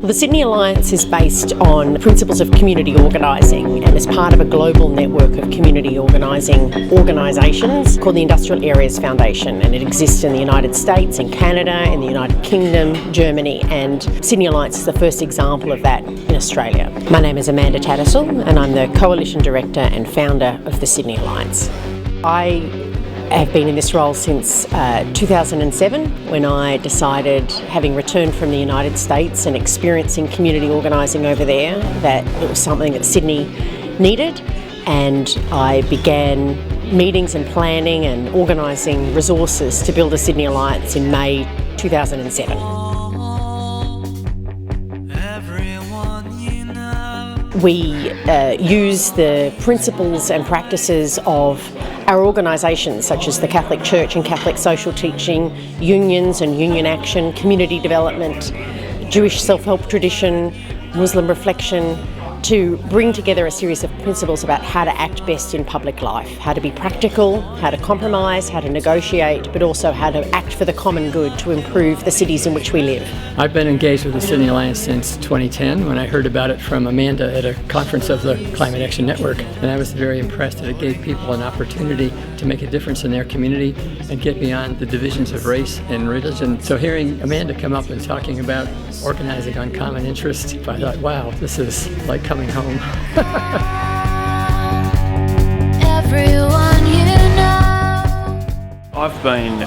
The Sydney Alliance is based on principles of community organising and is part of a global network of community organising organisations called the Industrial Areas Foundation, and it exists in the United States, in Canada, in the United Kingdom, Germany, and Sydney Alliance is the first example of that in Australia. My name is Amanda Tattersall and I'm the Coalition Director and founder of the Sydney Alliance. I have been in this role since 2007 when I decided, having returned from the United States and experiencing community organising over there, that it was something that Sydney needed, and I began meetings and planning and organising resources to build a Sydney Alliance in May 2007. We use the principles and practices of our organisations such as the Catholic Church and Catholic Social Teaching, unions and union action, community development, Jewish self-help tradition, Muslim reflection, to bring together a series of principles about how to act best in public life, how to be practical, how to compromise, how to negotiate, but also how to act for the common good to improve the cities in which we live. I've been engaged with the Sydney Alliance since 2010 when I heard about it from Amanda at a conference of the Climate Action Network, and I was very impressed that it gave people an opportunity to make a difference in their community and get beyond the divisions of race and religion. So hearing Amanda come up and talking about organizing on common interest, I thought, wow, this is like coming home. Everyone you know. I've been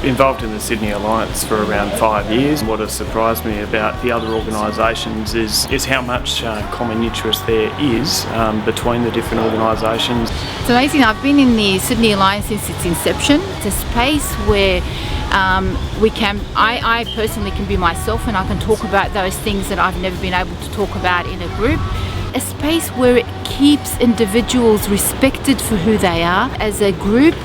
involved in the Sydney Alliance for around 5 years. What has surprised me about the other organisations is how much common interest there is between the different organisations. It's amazing. I've been in the Sydney Alliance since its inception. It's a space where I personally can be myself and I can talk about those things that I've never been able to talk about in a group. A space where it keeps individuals respected for who they are as a group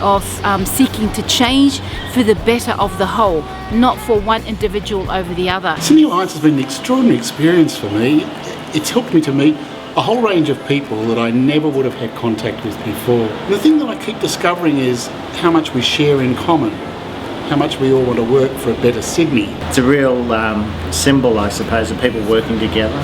of seeking to change for the better of the whole, not for one individual over the other. Sydney Alliance has been an extraordinary experience for me. It's helped me to meet a whole range of people that I never would have had contact with before. And the thing that I keep discovering is how much we share in common, how much we all want to work for a better Sydney. It's a real symbol, I suppose, of people working together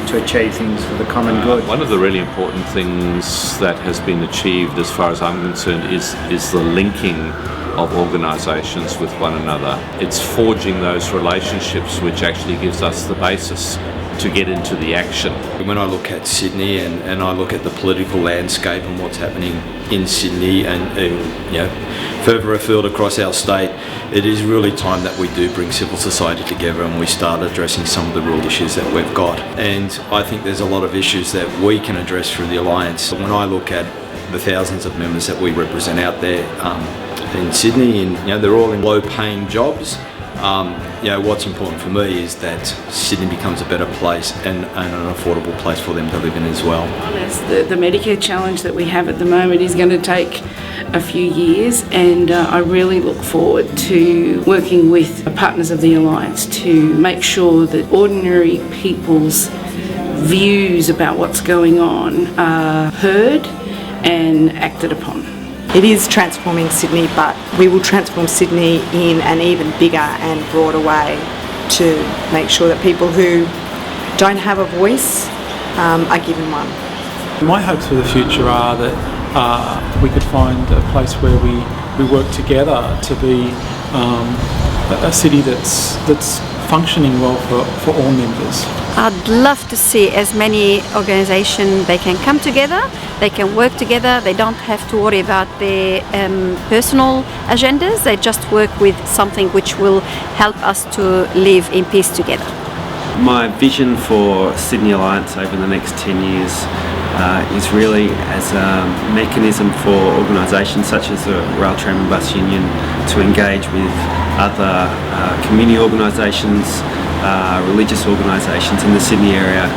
to achieve things for the common good. One of the really important things that has been achieved, as far as I'm concerned, is the linking of organisations with one another. It's forging those relationships which actually gives us the basis to get into the action. When I look at Sydney and I look at the political landscape and what's happening in Sydney and further afield across our state, it is really time that we do bring civil society together and we start addressing some of the real issues that we've got. And I think there's a lot of issues that we can address through the Alliance. When I look at the thousands of members that we represent out there in Sydney, and they're all in low-paying jobs. What's important for me is that Sydney becomes a better place and an affordable place for them to live in as well. The Medicare challenge that we have at the moment is going to take a few years, and I really look forward to working with partners of the Alliance to make sure that ordinary people's views about what's going on are heard and acted upon. It is transforming Sydney, but we will transform Sydney in an even bigger and broader way to make sure that people who don't have a voice are given one. My hopes for the future are that we could find a place where we work together to be a city that's functioning well for all members. I'd love to see as many organisations, they can come together, they can work together, they don't have to worry about their personal agendas, they just work with something which will help us to live in peace together. My vision for Sydney Alliance over the next 10 years is really as a mechanism for organisations such as the Rail, Tram and Bus Union to engage with other community organisations, religious organisations in the Sydney area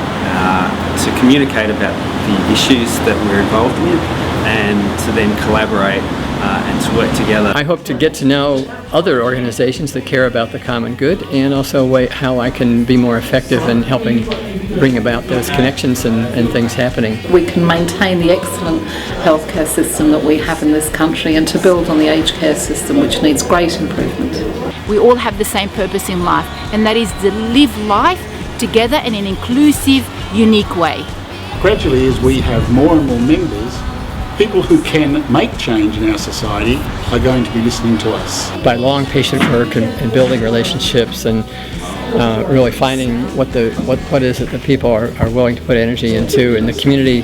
to communicate about the issues that we're involved with and to then collaborate and to work together. I hope to get to know other organizations that care about the common good, and also how I can be more effective in helping bring about those connections and things happening. We can maintain the excellent healthcare system that we have in this country and to build on the aged care system, which needs great improvement. we all have the same purpose in life, and that is to live life together in an inclusive, unique way. Gradually, as we have more and more members, people who can make change in our society are going to be listening to us. By long, patient work and building relationships and really finding what is it that people are willing to put energy into, and the community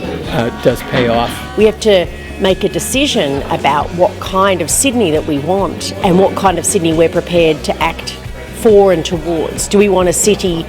does pay off. We have to make a decision about what kind of Sydney that we want and what kind of Sydney we're prepared to act for and towards. Do we want a city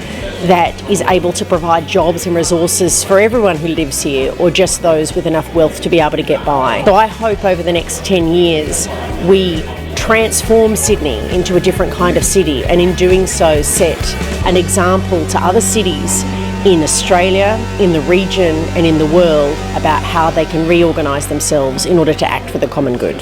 that is able to provide jobs and resources for everyone who lives here, or just those with enough wealth to be able to get by? So I hope over the next 10 years we transform Sydney into a different kind of city, and in doing so set an example to other cities in Australia, in the region and in the world about how they can reorganise themselves in order to act for the common good.